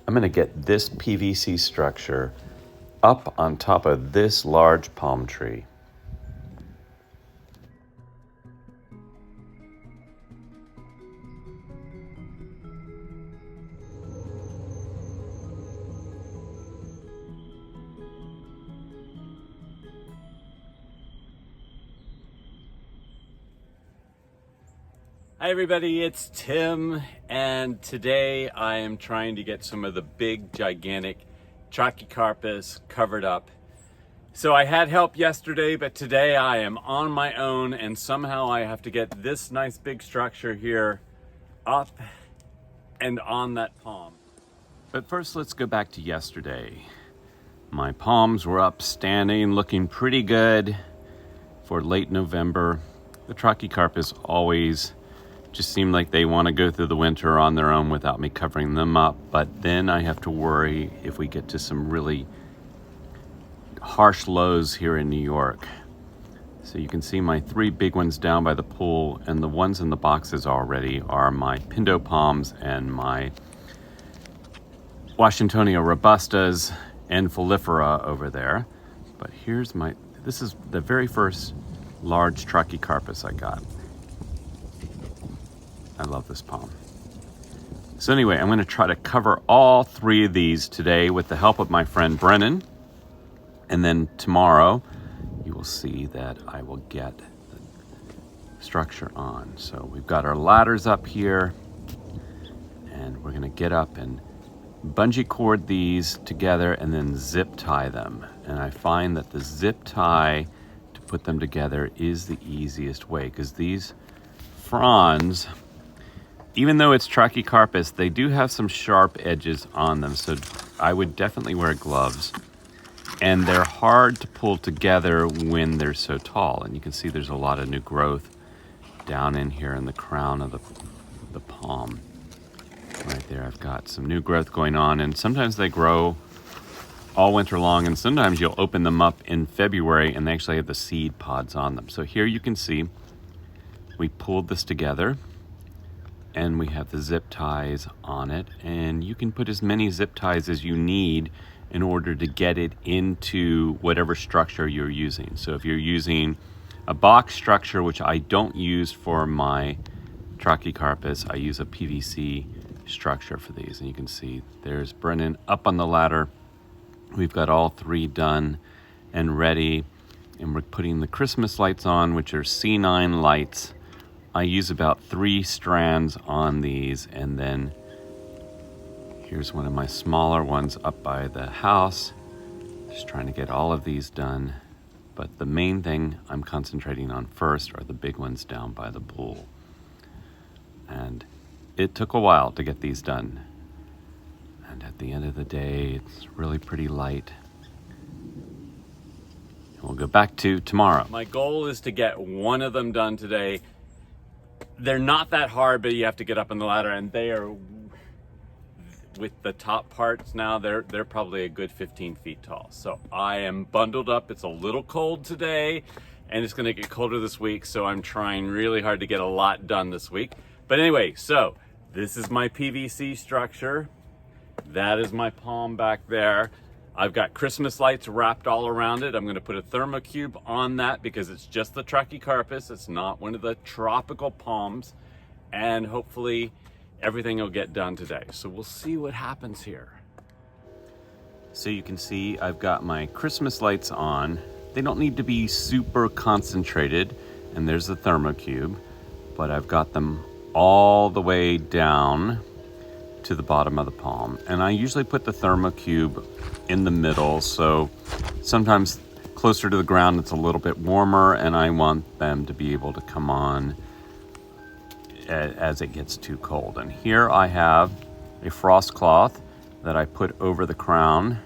I'm going to get this PVC structure up on top of this large palm tree. Hi everybody, it's Tim, and today I am trying to get some of the big, gigantic Trachycarpus covered up. So I had help yesterday, but today I am on my own, and somehow I have to get this nice big structure here up and on that palm. But first, let's go back to yesterday. My palms were up, standing, looking pretty good for late November. The Trachycarpus always just seem like they want to go through the winter on their own without me covering them up, but then I have to worry if we get to some really harsh lows here in New York. So you can see my three big ones down by the pool, and the ones in the boxes already are my Pindo palms and my Washingtonia robustas and Folifera over there. But this is the very first large Trachycarpus I got. I love this palm. So anyway, I'm going to try to cover all three of these today with the help of my friend Brennan. And then tomorrow, you will see that I will get the structure on. So we've got our ladders up here, and we're going to get up and bungee cord these together and then zip tie them. And I find that the zip tie to put them together is the easiest way, because these fronds, even though it's Trachycarpus, they do have some sharp edges on them, so I would definitely wear gloves. And they're hard to pull together when they're so tall. And you can see there's a lot of new growth down in here in the crown of the palm. Right there, I've got some new growth going on, and sometimes they grow all winter long, and sometimes you'll open them up in February and they actually have the seed pods on them. So here you can see we pulled this together, and we have the zip ties on it, and you can put as many zip ties as you need in order to get it into whatever structure you're using. So if you're using a box structure, which I don't use for my Trachycarpus, I use a PVC structure for these. And you can see there's Brennan up on the ladder. We've got all three done and ready, and we're putting the Christmas lights on, which are C9 lights. I use about 3 strands on these, and then here's one of my smaller ones up by the house. Just trying to get all of these done, but the main thing I'm concentrating on first are the big ones down by the pool. And it took a while to get these done. And at the end of the day, it's really pretty light. And we'll go back to tomorrow. My goal is to get one of them done today. They're not that hard, but you have to get up on the ladder, and they are, with the top parts now, they're probably a good 15 feet tall. So I am bundled up. It's a little cold today, and it's going to get colder this week, so I'm trying really hard to get a lot done this week. But anyway, so this is my PVC structure. That is my palm back there. I've got Christmas lights wrapped all around it. I'm going to put a thermocube on that because it's just the Trachycarpus. It's not one of the tropical palms. And hopefully everything will get done today. So we'll see what happens here. So you can see I've got my Christmas lights on. They don't need to be super concentrated. And there's the thermocube. But I've got them all the way down to the bottom of the palm. And I usually put the thermocube in the middle, so sometimes closer to the ground it's a little bit warmer, and I want them to be able to come on as it gets too cold. And here I have a frost cloth that I put over the crown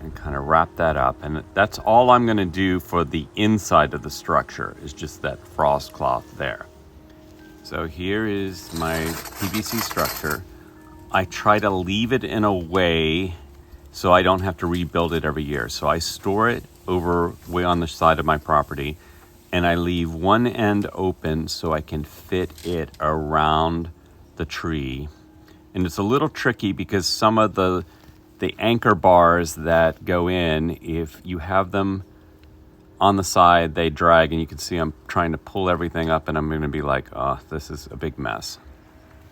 and kind of wrap that up, and that's all I'm going to do for the inside of the structure, is just that frost cloth there. So here is my PVC structure. I try to leave it in a way so I don't have to rebuild it every year. So I store it over way on the side of my property, and I leave one end open so I can fit it around the tree And it's a little tricky because some of the anchor bars that go in, if you have them on the side, they drag, and you can see I'm trying to pull everything up, and I'm going to be like, oh, this is a big mess.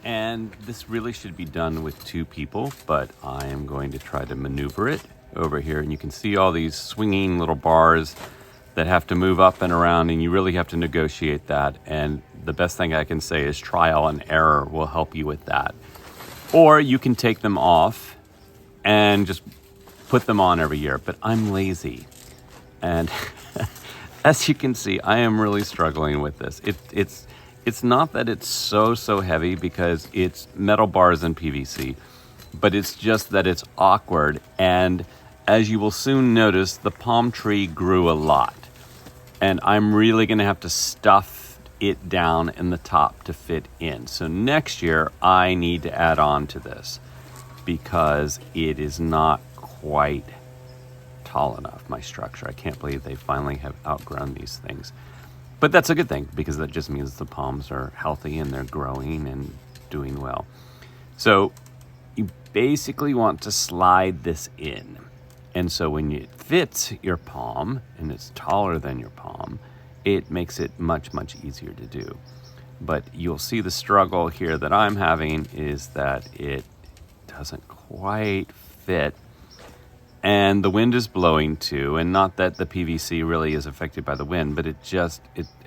And this really should be done with 2 people, but I am going to try to maneuver it over here. And you can see all these swinging little bars that have to move up and around, and you really have to negotiate that. And the best thing I can say is trial and error will help you with that. Or you can take them off and just put them on every year, but I'm lazy. And as you can see, I am really struggling with this. It's not that it's so heavy, because it's metal bars and PVC, but it's just that it's awkward. And as you will soon notice, the palm tree grew a lot, and I'm really going to have to stuff it down in the top to fit in. So next year I need to add on to this, because it is not quite tall enough, my structure. I can't believe they finally have outgrown these things. But that's a good thing, because that just means the palms are healthy and they're growing and doing well. So you basically want to slide this in. And so when it fits your palm and it's taller than your palm, it makes it much easier to do. But you'll see the struggle here that I'm having is that it doesn't quite fit. And the wind is blowing too, and not that the PVC really is affected by the wind, but it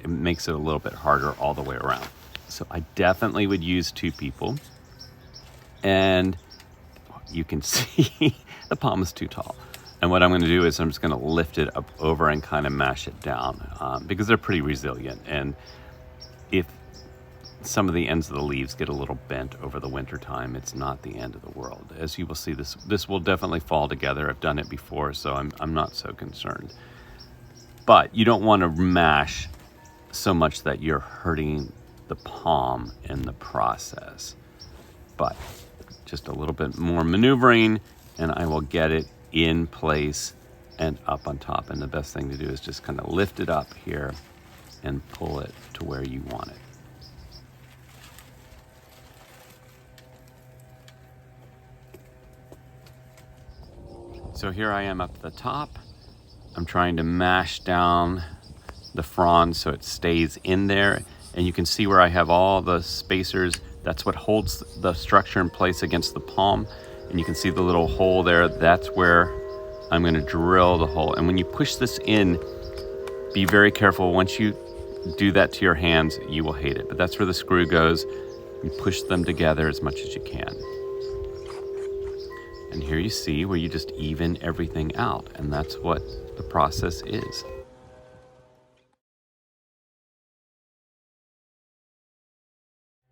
makes it a little bit harder all the way around. So I definitely would use 2 people. And you can see the palm is too tall. And what I'm going to do is I'm just going to lift it up over and kind of mash it down, because they're pretty resilient. And if some of the ends of the leaves get a little bent over the winter time, it's not the end of the world. As you will see, this will definitely fall together. I've done it before, so I'm not so concerned. But you don't want to mash so much that you're hurting the palm in the process. But just a little bit more maneuvering, and I will get it in place and up on top. And the best thing to do is just kind of lift it up here and pull it to where you want it. So here I am up at the top. I'm trying to mash down the frond so it stays in there. And you can see where I have all the spacers. That's what holds the structure in place against the palm. And you can see the little hole there. That's where I'm going to drill the hole. And when you push this in, be very careful. Once you do that to your hands, you will hate it. But that's where the screw goes. You push them together as much as you can. And here you see where you just even everything out, and that's what the process is.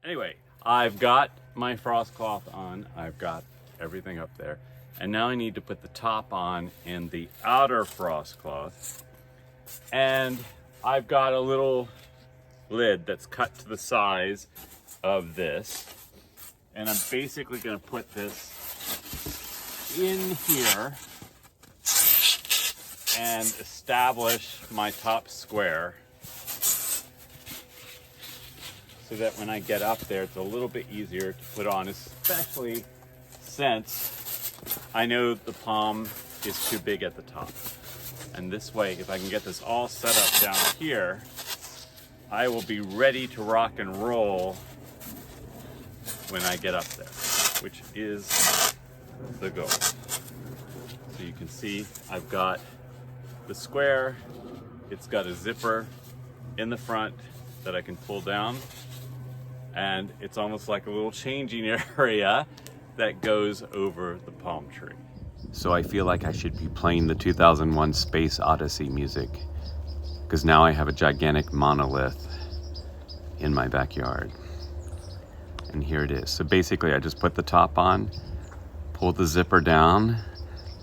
Anyway, I've got my frost cloth on, I've got everything up there, and now I need to put the top on and the outer frost cloth. And I've got a little lid that's cut to the size of this, and I'm basically going to put this in here and establish my top square so that when I get up there, it's a little bit easier to put on, especially since I know the palm is too big at the top. And this way, if I can get this all set up down here, I will be ready to rock and roll when I get up there, which is the goal. So you can see I've got the square, it's got a zipper in the front that I can pull down, and it's almost like a little changing area that goes over the palm tree. So I feel like I should be playing the 2001 Space Odyssey music, because now I have a gigantic monolith in my backyard. And here it is. So basically I just put the top on, pulled the zipper down,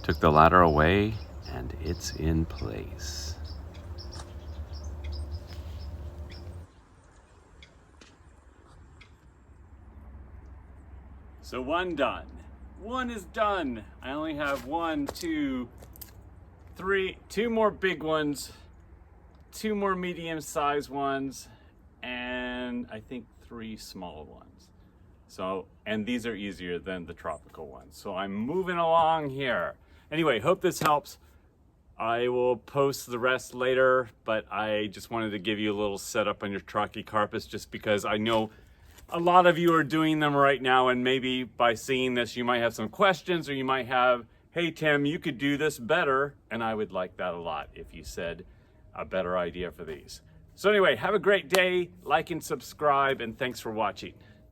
took the ladder away, and it's in place. So one done. One is done. I only have 1, 2, 3, 2 more big ones, 2 more medium-sized ones, and I think 3 small ones. So, and these are easier than the tropical ones. So I'm moving along here. Anyway, hope this helps. I will post the rest later, but I just wanted to give you a little setup on your Trachycarpus just because I know a lot of you are doing them right now, and maybe by seeing this you might have some questions, or you might have, hey Tim, you could do this better, and I would like that a lot if you said a better idea for these. So anyway, have a great day, like and subscribe, and thanks for watching.